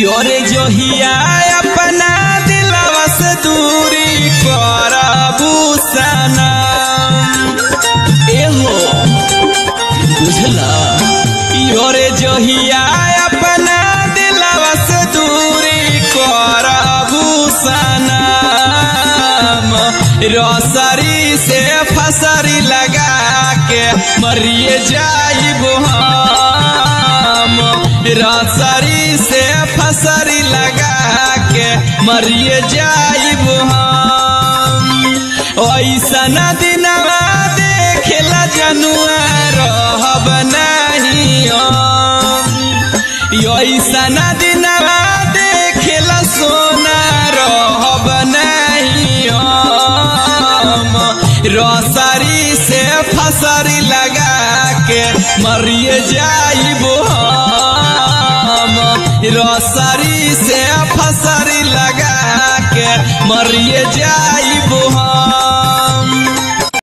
योरे जोहिया अपना दिलवा से दूरी करबू सनम एहो बुझला योरे जोहिया अपना दिलवा से दूरी करबू सनम रसरी से फसरी लगा के मरिए जाइबो हम रसरी से फसरी लगा के मरिए जाइबो हम ऐसन दिनवा देखेला जनुआ रहब नहीं ऐसन दिनवा देखेला सोना रहब नहीं रसरी से फसरी लगा के मरिए जाइबो हम रसरी से फसरी लगा के मरिए जा